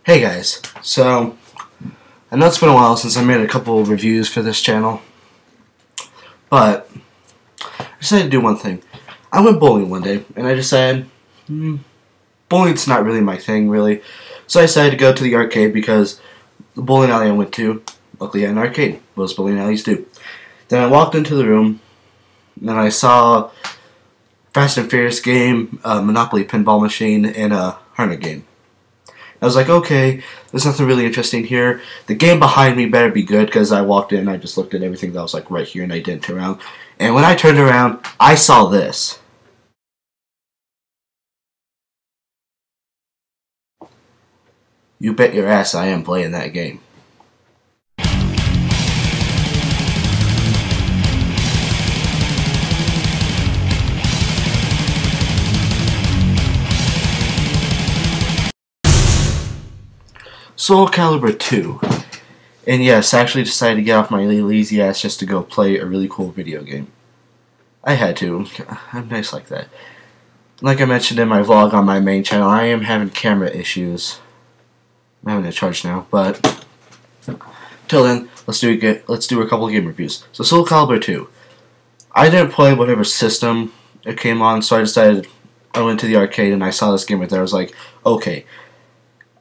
Hey guys, so I know it's been a while since I made a couple of reviews for this channel, but I decided to do one thing. I went bowling one day, and I decided, bowling's not really my thing, really. So I decided to go to the arcade because the bowling alley I went to, luckily had an arcade. Most bowling alleys do. Then I walked into the room, and I saw Fast and Furious game, a Monopoly pinball machine, and a Harna game. I was like, okay, there's nothing really interesting here. The game behind me better be good, because I walked in, I just looked at everything that was like right here, and I didn't turn around. And when I turned around, I saw this. You bet your ass I am playing that game. Calibur 2. And yes, I actually decided to get off my lazy ass just to go play a really cool video game. I had to. I'm nice like that. Like I mentioned in my vlog on my main channel, I am having camera issues. I'm having to charge now, but till then, let's do a couple of game reviews. So Calibur 2. I didn't play whatever system it came on, so I decided I went to the arcade and I saw this game right there. I was like, okay,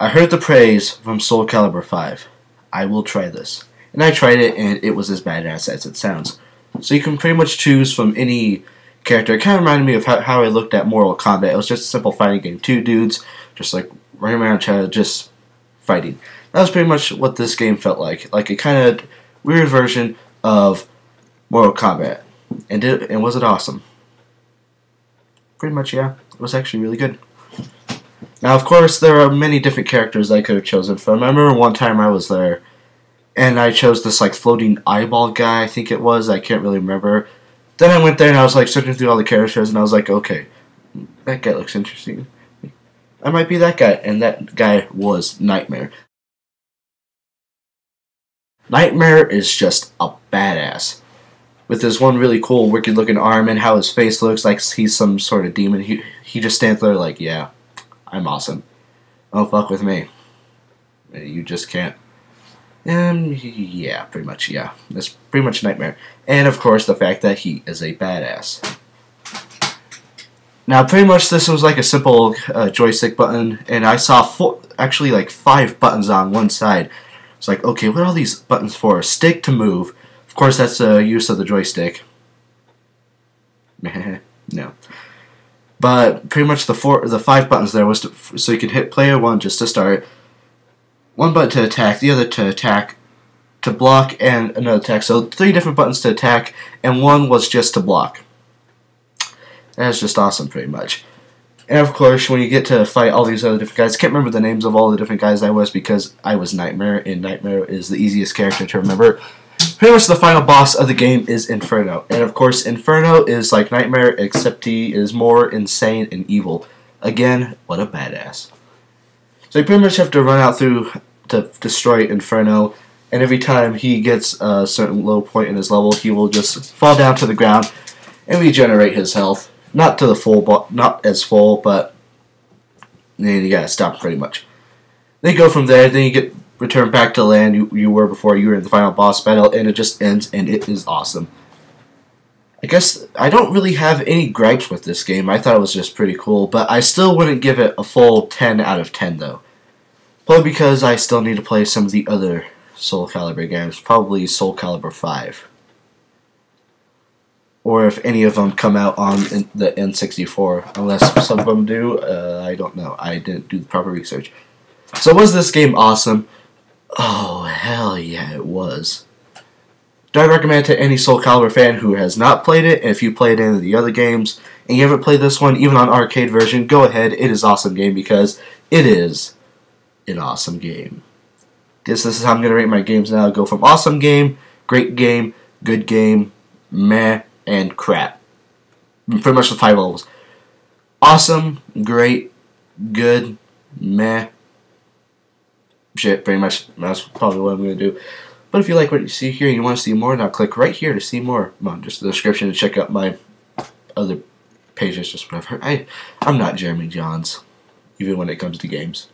I heard the praise from Calibur 5. I will try this. And I tried it, and it was as badass as it sounds. So you can pretty much choose from any character. It kind of reminded me of how I looked at Mortal Kombat. It was just a simple fighting game. Two dudes just like running around trying to just fighting. That was pretty much what this game felt like. Like a kind of weird version of Mortal Kombat. And was it awesome? Pretty much, yeah. It was actually really good. Now, of course, there are many different characters I could have chosen from. I remember one time I was there, and I chose this, like, floating eyeball guy, I think it was. I can't really remember. Then I went there, and I was, like, searching through all the characters, and I was like, okay, that guy looks interesting. I might be that guy, and that guy was Nightmare. Nightmare is just a badass. With this one really cool, wicked-looking arm, and how his face looks like he's some sort of demon. He just stands there like, yeah, I'm awesome. Don't fuck with me. You just can't. Yeah, pretty much, yeah. That's pretty much Nightmare. And, of course, the fact that he is a badass. Now, pretty much this was like a simple joystick button, and I saw actually like 5 buttons on one side. It's like, okay, what are all these buttons for? Stick to move. Of course, that's the use of the joystick. No. But pretty much the 5 buttons there was so you could hit player 1 just to start, 1 button to attack, the other to attack, to block, and another attack. So 3 different buttons to attack, and 1 was just to block. That's just awesome, pretty much. And of course, when you get to fight all these other different guys, I can't remember the names of all the different guys I was because I was Nightmare, and Nightmare is the easiest character to remember. Pretty much the final boss of the game is Inferno. And of course, Inferno is like Nightmare, except he is more insane and evil. Again, what a badass. So you pretty much have to run out through to destroy Inferno, and every time he gets a certain low point in his level, he will just fall down to the ground and regenerate his health. Not to the full, not as full, but then you gotta stop pretty much. Then you go from there, then you get returned back to land you were before you were in the final boss battle, and it just ends, and it is awesome. I guess I don't really have any gripes with this game. I thought it was just pretty cool, but I still wouldn't give it a full 10 out of 10, though. Probably because I still need to play some of the other Calibur games, probably Calibur 5. Or if any of them come out on the N64, unless some of them do, I don't know. I didn't do the proper research. So was this game awesome? Oh, hell yeah, it was. Do I recommend it to any Calibur fan who has not played it? If you played any of the other games, and you haven't played this one, even on arcade version, go ahead. It is an awesome game because it is an awesome game. Guess this is how I'm going to rate my games now. Go from awesome game, great game, good game, meh, and crap. Pretty much the 5 levels. Awesome, great, good, meh, shit, pretty much. That's probably what I'm going to do. But if you like what you see here and you want to see more, now click right here to see more. Come on, just the description to check out my other pages, just whatever. I'm not Jeremy Johns, even when it comes to games.